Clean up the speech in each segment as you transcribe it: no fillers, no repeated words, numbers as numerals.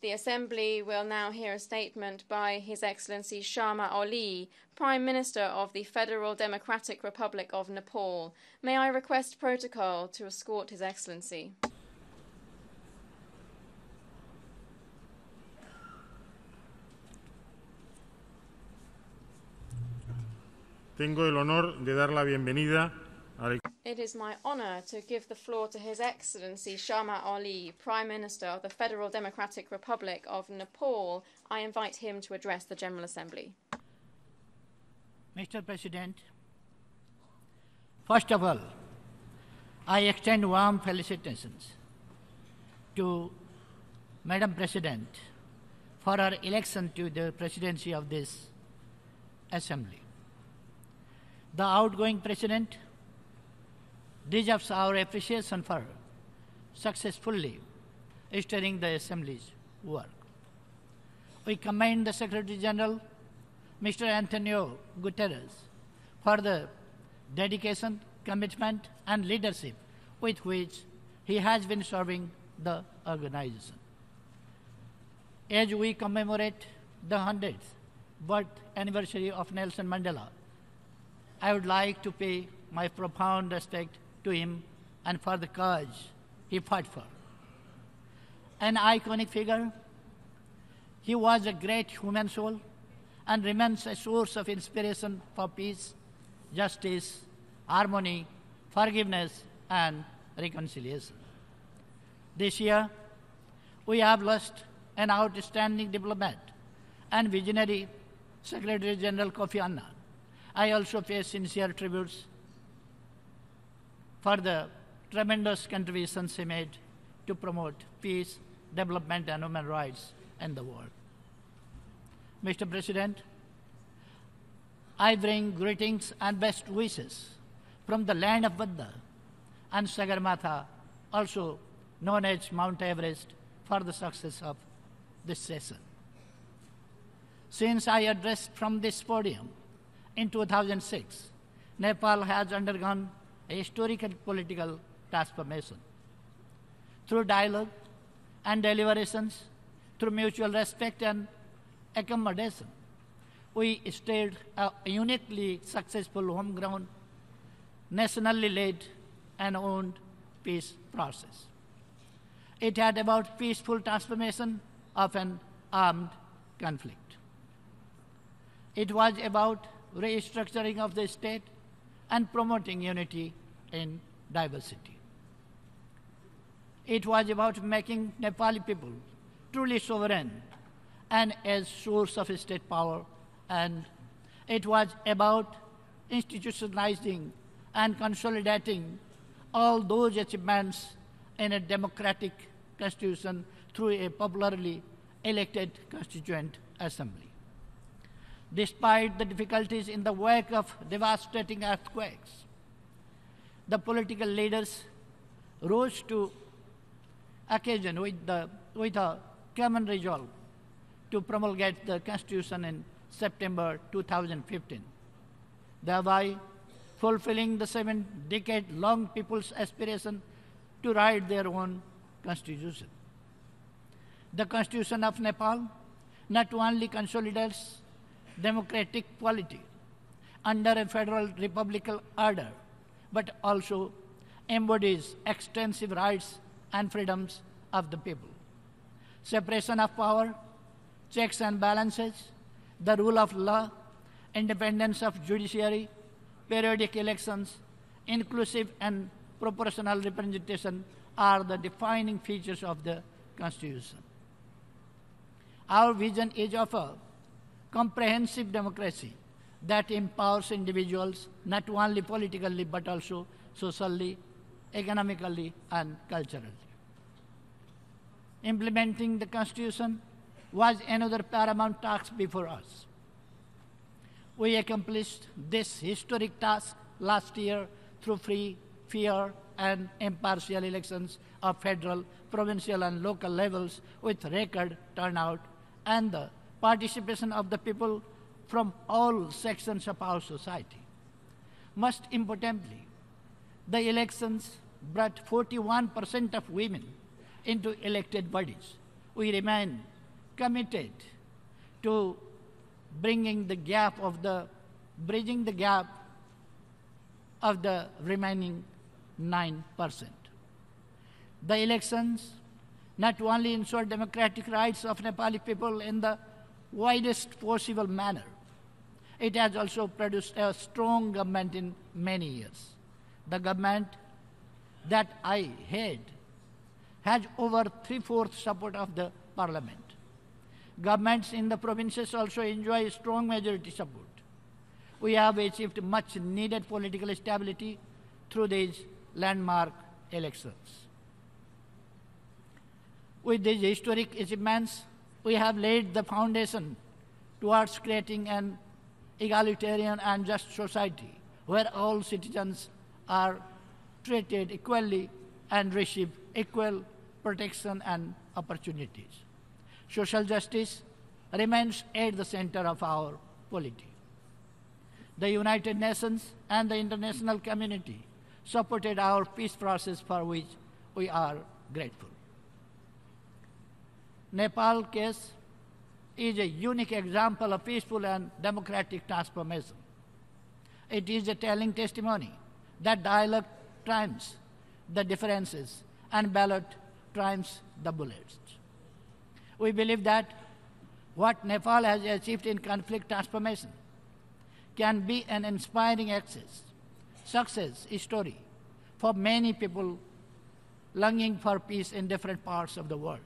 The Assembly will now hear a statement by His Excellency Sharma Oli, Prime Minister of the Federal Democratic Republic of Nepal. May I request protocol to escort His Excellency? Tengo el honor de dar la bienvenida al... It is my honor to give the floor to His Excellency Sharma Oli, Prime Minister of the Federal Democratic Republic of Nepal. I invite him to address the General Assembly. Mr. President, first of all, I extend warm felicitations to Madam President for her election to the presidency of this Assembly. The outgoing President deserves our appreciation for successfully steering the Assembly's work. We commend the Secretary General, Mr. Antonio Guterres, for the dedication, commitment, and leadership with which he has been serving the organization. As we commemorate the 100th birth anniversary of Nelson Mandela, I would like to pay my profound respect to him and for the cause he fought for. An iconic figure, he was a great human soul and remains a source of inspiration for peace, justice, harmony, forgiveness, and reconciliation. This year, we have lost an outstanding diplomat and visionary Secretary General Kofi Annan. I also pay sincere tributes for the tremendous contributions he made to promote peace, development, and human rights in the world. Mr. President, I bring greetings and best wishes from the land of Buddha and Sagarmatha, also known as Mount Everest, for the success of this session. Since I addressed from this podium in 2006, Nepal has undergone a historical political transformation. Through dialogue and deliberations, through mutual respect and accommodation, we staged a uniquely successful homegrown, nationally led and owned peace process. It had about peaceful transformation of an armed conflict. It was about restructuring of the state and promoting unity in diversity. It was about making Nepali people truly sovereign and as source of state power, and it was about institutionalizing and consolidating all those achievements in a democratic constitution through a popularly elected constituent assembly. Despite the difficulties in the wake of devastating earthquakes, the political leaders rose to occasion with a common resolve to promulgate the Constitution in September 2015, thereby fulfilling the 7-decade-long people's aspiration to write their own constitution. The Constitution of Nepal not only consolidates democratic quality under a federal republican order, but also embodies extensive rights and freedoms of the people. Separation of power, checks and balances, the rule of law, independence of judiciary, periodic elections, inclusive and proportional representation are the defining features of the Constitution. Our vision is of a comprehensive democracy that empowers individuals not only politically but also socially, economically, and culturally. Implementing the Constitution was another paramount task before us. We accomplished this historic task last year through free, fair, and impartial elections of federal, provincial, and local levels with record turnout and the participation of the people from all sections of our society. Most importantly, the elections brought 41% of women into elected bodies. We remain committed to bridging the gap of the remaining 9%. The elections not only ensure democratic rights of Nepali people in the widest possible manner, it has also produced a strong government in many years. The government that I head has over 3/4 support of the parliament. Governments in the provinces also enjoy strong majority support. We have achieved much needed political stability through these landmark elections. With these historic achievements, we have laid the foundation towards creating an egalitarian and just society where all citizens are treated equally and receive equal protection and opportunities. Social justice remains at the center of our polity. The United Nations and the international community supported our peace process, for which we are grateful. Nepal case is a unique example of peaceful and democratic transformation. It is a telling testimony that dialogue triumphs the differences and ballot triumphs the bullets. We believe that what Nepal has achieved in conflict transformation can be an inspiring success story for many people longing for peace in different parts of the world.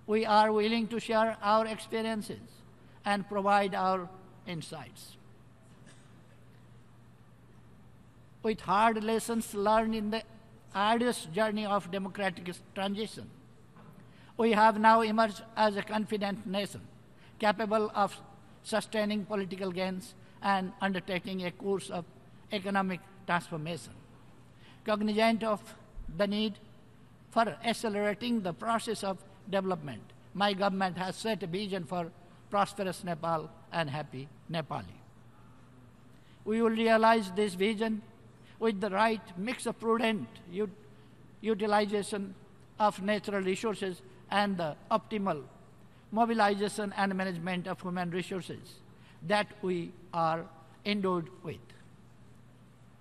We are willing to share our experiences and provide our insights. With hard lessons learned in the arduous journey of democratic transition, we have now emerged as a confident nation, capable of sustaining political gains and undertaking a course of economic transformation. Cognizant of the need for accelerating the process of development, my government has set a vision for prosperous Nepal and happy Nepali. We will realize this vision with the right mix of prudent utilization of natural resources and the optimal mobilization and management of human resources that we are endowed with.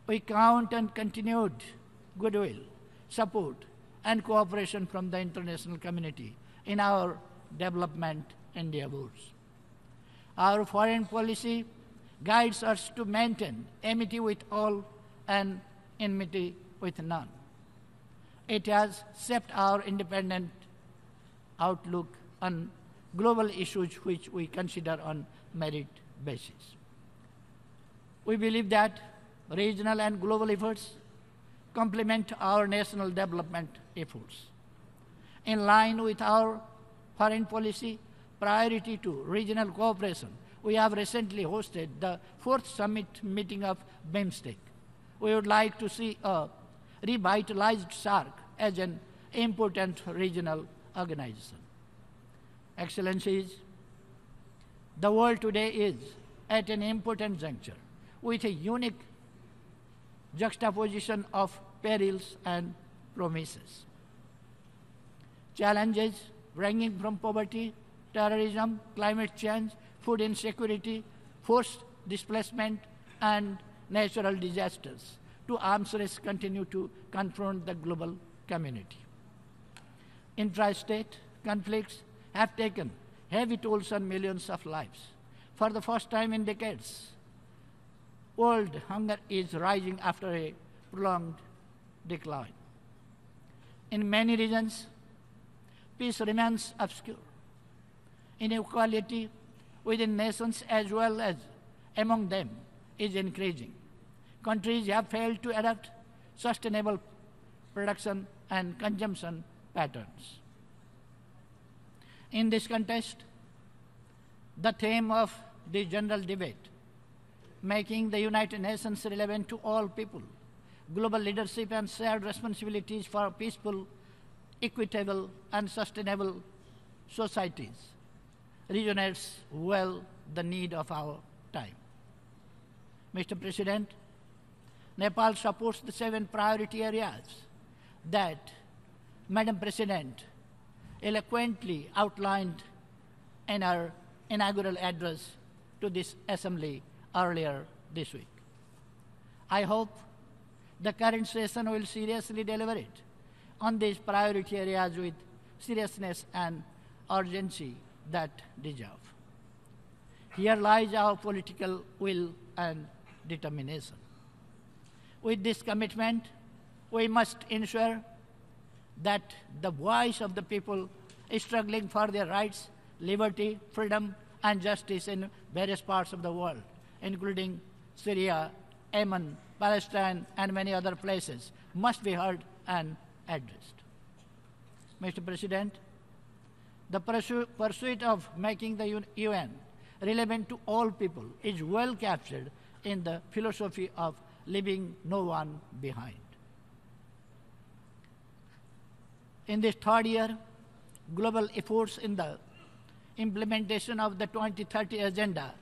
We count on continued goodwill, support, and cooperation from the international community in our development endeavors. Our foreign policy guides us to maintain amity with all and enmity with none. It has shaped our independent outlook on global issues which we consider on merit basis. We believe that regional and global efforts complement our national development efforts. In line with our foreign policy priority to regional cooperation, we have recently hosted the 4th summit meeting of BIMSTEC. We would like to see a revitalized SAARC as an important regional organization. Excellencies, the world today is at an important juncture with a unique juxtaposition of perils and promises. Challenges ranging from poverty, terrorism, climate change, food insecurity, forced displacement, and natural disasters to arms race continue to confront the global community. Intra-state conflicts have taken heavy tolls on millions of lives. For the first time in decades, world hunger is rising after a prolonged decline. In many regions, peace remains obscure. Inequality within nations as well as among them is increasing. Countries have failed to adopt sustainable production and consumption patterns. In this context, the theme of the general debate, making the United Nations relevant to all people, global leadership and shared responsibilities for peaceful, equitable, and sustainable societies, resonates well the need of our time. Mr. President, Nepal supports the 7 priority areas that Madam President eloquently outlined in our inaugural address to this Assembly earlier this week. I hope the current session will seriously deliberate on these priority areas with seriousness and urgency that deserve. Here lies our political will and determination. With this commitment, we must ensure that the voice of the people is struggling for their rights, liberty, freedom, and justice in various parts of the world, including Syria, Yemen, Palestine, and many other places, must be heard and addressed. Mr. President, the pursuit of making the UN relevant to all people is well captured in the philosophy of leaving no one behind. In this third year, global efforts in the implementation of the 2030 Agenda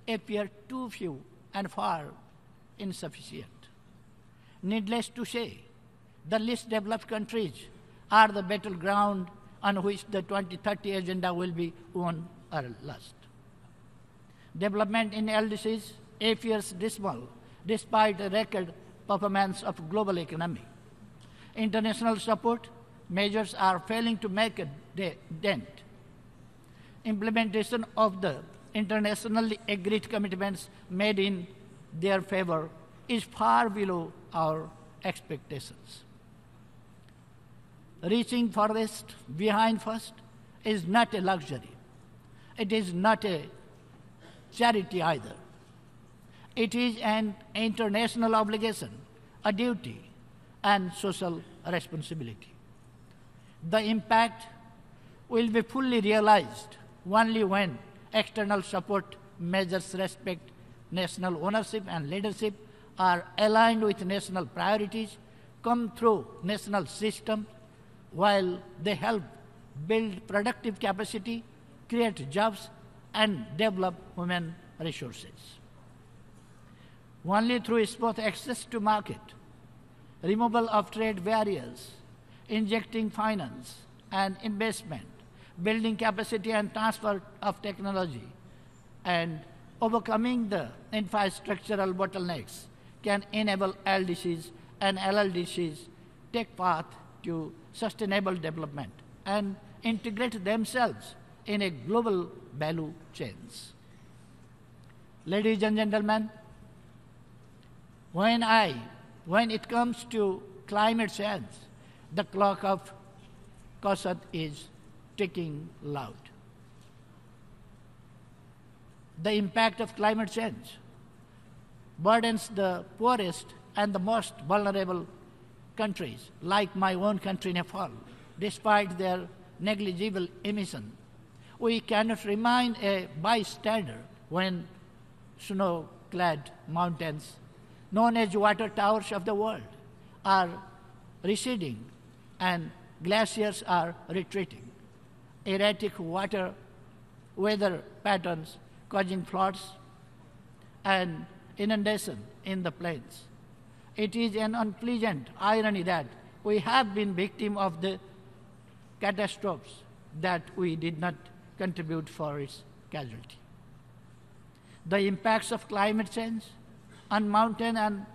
appear too few and far insufficient. Needless to say, the least developed countries are the battleground on which the 2030 Agenda will be won or lost. Development in LDCs appears dismal despite a record performance of global economy. International support measures are failing to make a dent. Implementation of the internationally agreed commitments made in their favor is far below our expectations. Reaching farthest behind first is not a luxury. It is not a charity either. It is an international obligation, a duty, and social responsibility. The impact will be fully realized only when external support measures respect national ownership and leadership, are aligned with national priorities, come through national systems, while they help build productive capacity, create jobs, and develop human resources. Only through smooth access to market, removal of trade barriers, injecting finance and investment, building capacity and transfer of technology, and overcoming the infrastructural bottlenecks can enable LDCs and LLDCs take path to sustainable development and integrate themselves in a global value chains. Ladies and gentlemen, when it comes to climate change, the clock of caution is ticking loud. The impact of climate change burdens the poorest and the most vulnerable countries, like my own country, Nepal, despite their negligible emission. We cannot remain a bystander when snow-clad mountains, known as water towers of the world, are receding and glaciers are retreating. Erratic weather patterns causing floods and inundation in the plains. It is an unpleasant irony that we have been victim of the catastrophes that we did not contribute for its casualty. The impacts of climate change on mountain and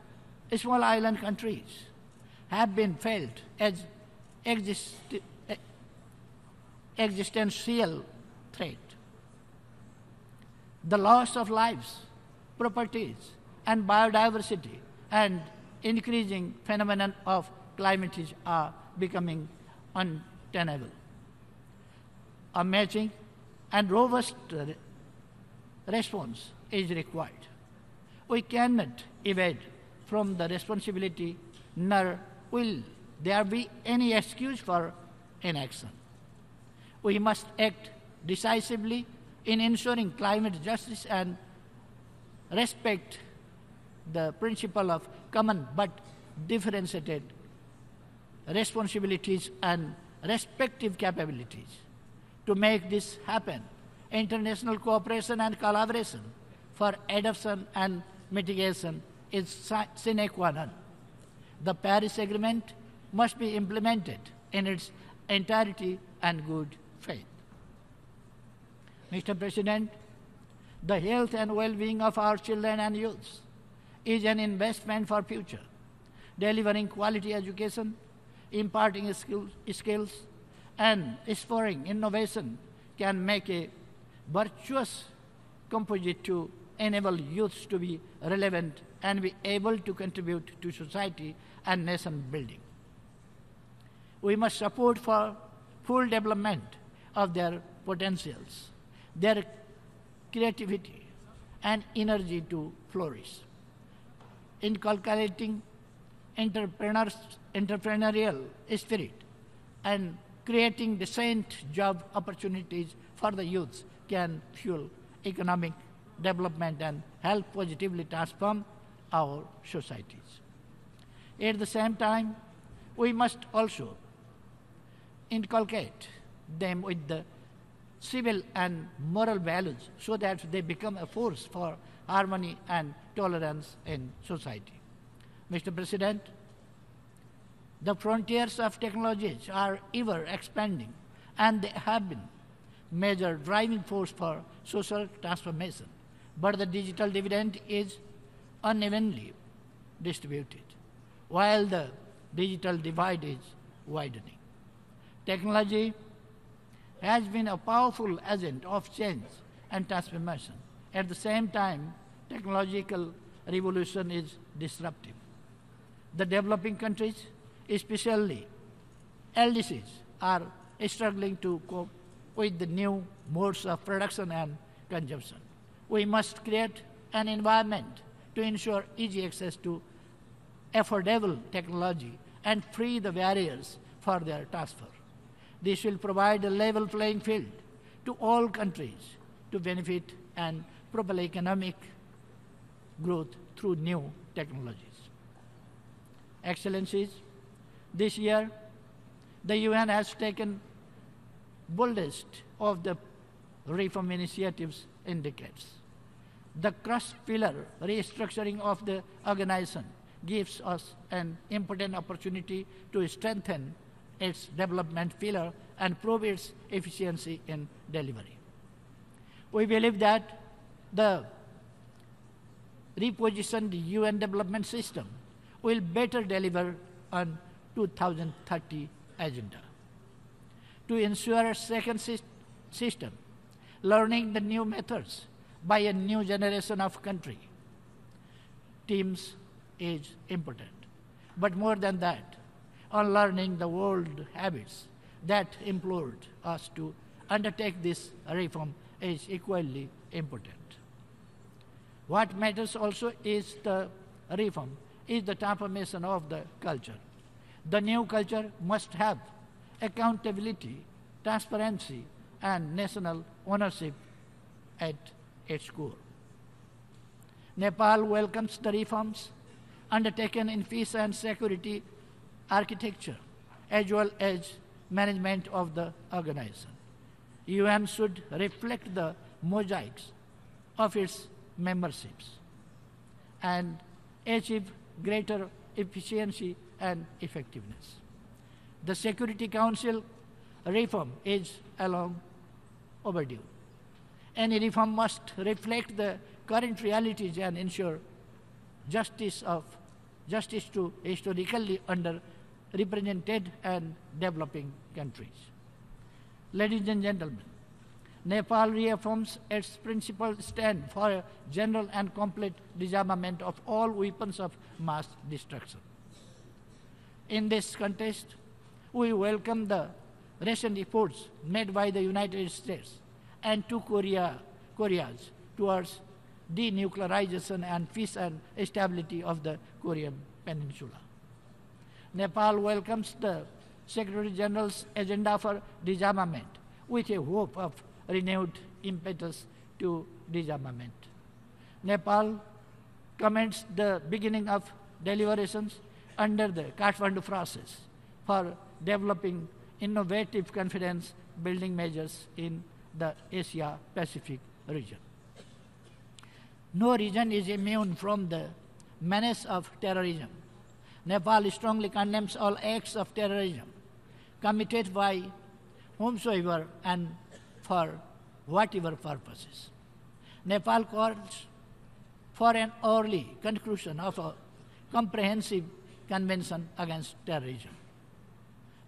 small island countries have been felt as existential threat. The loss of lives, properties, and biodiversity and increasing phenomenon of climate change are becoming untenable. A matching and robust response is required. We cannot evade from the responsibility, nor will there be any excuse for inaction. We must act decisively in ensuring climate justice and respect the principle of common but differentiated responsibilities and respective capabilities. To make this happen, international cooperation and collaboration for adoption and mitigation is sine qua non. The Paris Agreement must be implemented in its entirety and good faith. Mr. President, the health and well-being of our children and youths is an investment for future. Delivering quality education, imparting skills, and spurring innovation can make a virtuous composite to enable youths to be relevant and be able to contribute to society and nation building. We must support for full development of their potentials, their creativity, and energy to flourish. Inculcating entrepreneurial spirit and creating decent job opportunities for the youth can fuel economic development and help positively transform our societies. At the same time, we must also inculcate them with the civil and moral values so that they become a force for harmony and tolerance in society. Mr. President, the frontiers of technologies are ever expanding, and they have been major driving force for social transformation. But the digital dividend is unevenly distributed, while the digital divide is widening. Technology has been a powerful agent of change and transformation. At the same time, technological revolution is disruptive. The developing countries, especially LDCs, are struggling to cope with the new modes of production and consumption. We must create an environment to ensure easy access to affordable technology and free the barriers for their transfer. This will provide a level playing field to all countries to benefit and propel economic growth through new technologies. Excellencies, this year the UN has taken boldest of the reform initiatives in decades. The cross-pillar restructuring of the organization gives us an important opportunity to strengthen its development pillar and prove its efficiency in delivery. We believe that the repositioned UN development system will better deliver on 2030 agenda. To ensure a second system, learning the new methods by a new generation of country teams is important. But more than that, unlearning the old habits that implored us to undertake this reform is equally important. What matters also is the reform, is the transformation of the culture. The new culture must have accountability, transparency, and national ownership at its core. Nepal welcomes the reforms undertaken in peace and security architecture, as well as management of the organization. UN should reflect the mosaics of its memberships and achieve greater efficiency and effectiveness. The Security Council reform is long overdue. Any reform must reflect the current realities and ensure justice to historically underrepresented and developing countries. Ladies and gentlemen, Nepal reaffirms its principled stand for a general and complete disarmament of all weapons of mass destruction. In this context, we welcome the recent efforts made by the United States and two Koreas towards denuclearization and peace and stability of the Korean Peninsula. Nepal welcomes the Secretary General's agenda for disarmament with a hope of renewed impetus to disarmament. Nepal commends the beginning of deliberations under the Kathmandu process for developing innovative confidence-building measures in the Asia-Pacific region. No region is immune from the menace of terrorism. Nepal strongly condemns all acts of terrorism committed by whomsoever and for whatever purposes. Nepal calls for an early conclusion of a comprehensive convention against terrorism.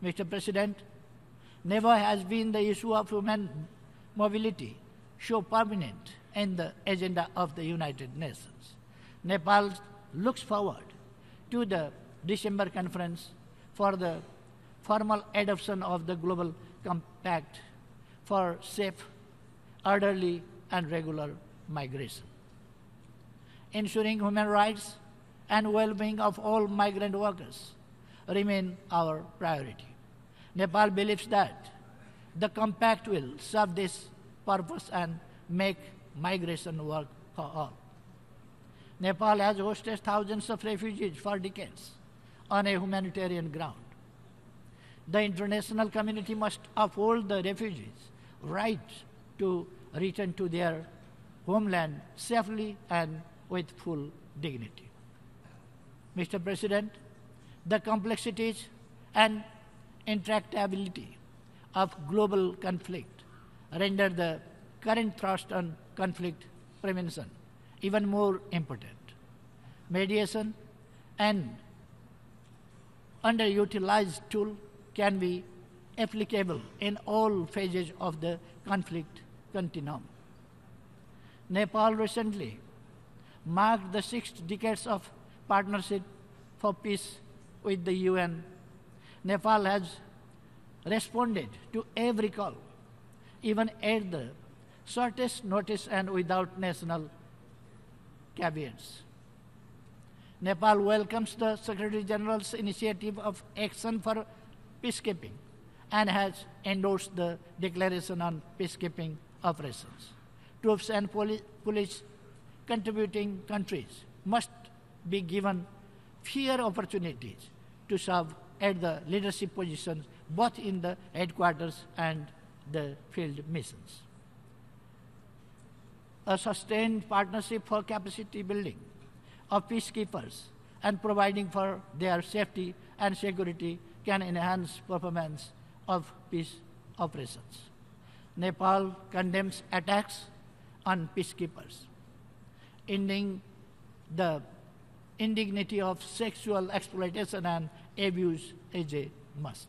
Mr. President, never has been the issue of human mobility so prominent in the agenda of the United Nations. Nepal looks forward to the December conference for the formal adoption of the Global Compact for safe, orderly, and regular migration. Ensuring human rights and well-being of all migrant workers remain our priority. Nepal believes that the compact will serve this purpose and make migration work for all. Nepal has hosted thousands of refugees for decades on a humanitarian ground. The international community must uphold the refugees' right to return to their homeland safely and with full dignity. Mr. President, the complexities and intractability of global conflict render the current thrust on conflict prevention even more important. Mediation and underutilized tool can be applicable in all phases of the conflict continuum. Nepal recently marked the 6 decades of partnership for peace with the UN. Nepal has responded to every call, even at the shortest notice and without national caveats. Nepal welcomes the Secretary General's initiative of action for peacekeeping and has endorsed the Declaration on Peacekeeping Operations. Troops and police contributing countries must be given fair opportunities to serve at the leadership positions both in the headquarters and the field missions. A sustained partnership for capacity building of peacekeepers and providing for their safety and security can enhance performance of peace operations. Nepal condemns attacks on peacekeepers. Ending the indignity of sexual exploitation and abuse is a must.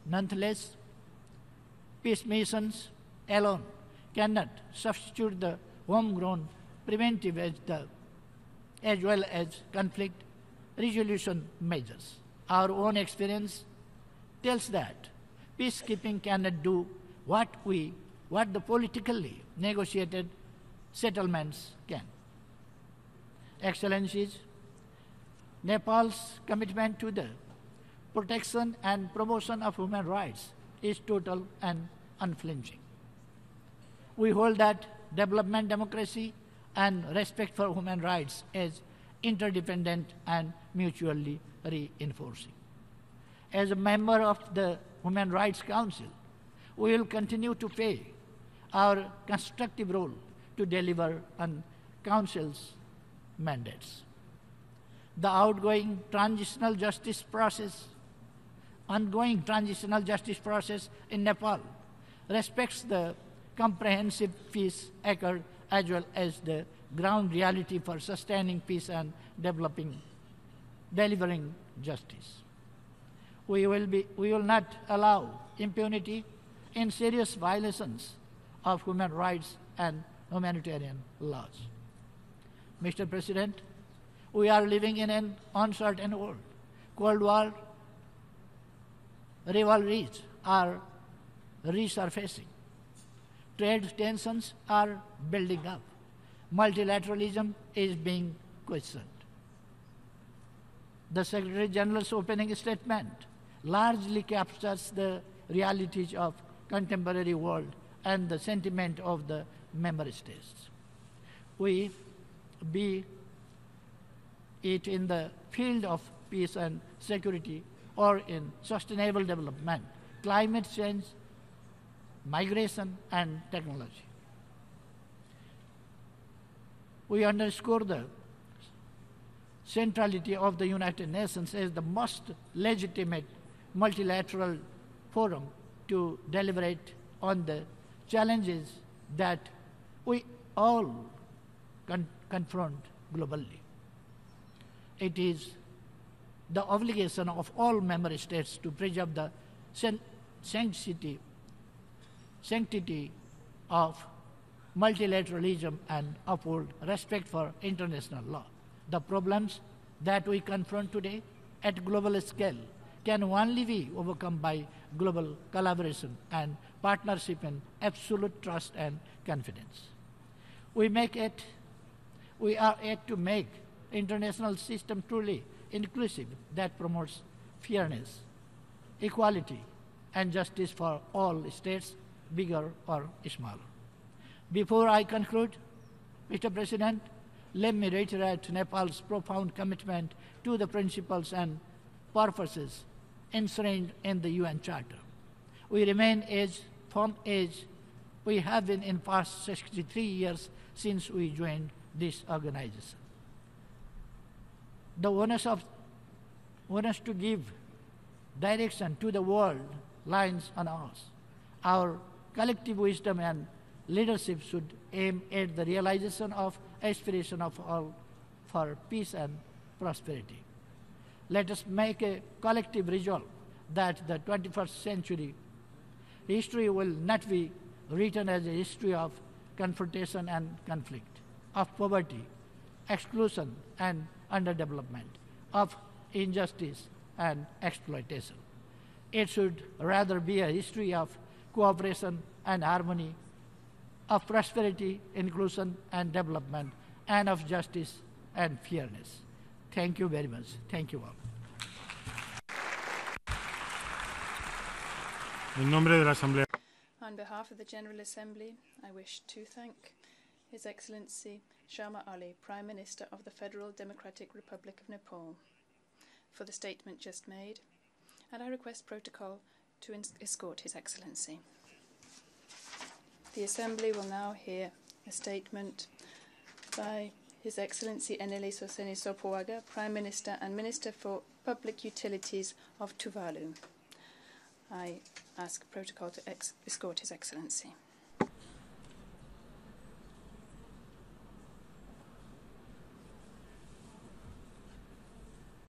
Nonetheless, peace missions alone cannot substitute the homegrown preventive as well as conflict resolution measures. Our own experience tells that peacekeeping cannot do what the politically negotiated settlements can. Excellencies, Nepal's commitment to the protection and promotion of human rights is total and unflinching. We hold that development, democracy, and respect for human rights as interdependent and mutually reinforcing. As a member of the Human Rights Council, we will continue to play our constructive role to deliver on Council's mandates. The ongoing transitional justice process in Nepal respects the comprehensive peace accord as well as the ground reality for sustaining peace and delivering justice. We will not allow impunity in serious violations of human rights and humanitarian laws. Mr. President, we are living in an uncertain world. Cold War rivalries are resurfacing. Trade tensions are building up. Multilateralism is being questioned. The Secretary General's opening statement largely captures the realities of contemporary world and the sentiment of the member states. We, be it in the field of peace and security or in sustainable development, climate change, migration, and technology. We underscore the centrality of the United Nations as the most legitimate multilateral forum to deliberate on the challenges that we all confront globally. It is the obligation of all member states to preserve the sanctity of multilateralism and uphold respect for international law. The problems that we confront today at global scale can only be overcome by global collaboration and partnership in absolute trust and confidence. We are yet to make international system truly inclusive that promotes fairness, equality, and justice for all states, bigger or smaller. Before I conclude, Mr. President, let me reiterate Nepal's profound commitment to the principles and purposes enshrined in the UN Charter. We remain as firm as we have been in past 63 years since we joined this organization. The onus to give direction to the world lies on us. Our collective wisdom and leadership should aim at the realization of aspiration of all for peace and prosperity. Let us make a collective resolve that the 21st century history will not be written as a history of confrontation and conflict, of poverty, exclusion and underdevelopment, of injustice and exploitation. It should rather be a history of cooperation and harmony, of prosperity, inclusion and development, and of justice and fairness. Thank you very much. Thank you all. En nombre de la Asamblea. On behalf of the General Assembly, I wish to thank His Excellency Sharma Ali, Prime Minister of the Federal Democratic Republic of Nepal, for the statement just made, and I request protocol to escort His Excellency. The Assembly will now hear a statement by His Excellency Enele Soseni Sopoaga, Prime Minister and Minister for Public Utilities of Tuvalu. I ask protocol to escort His Excellency.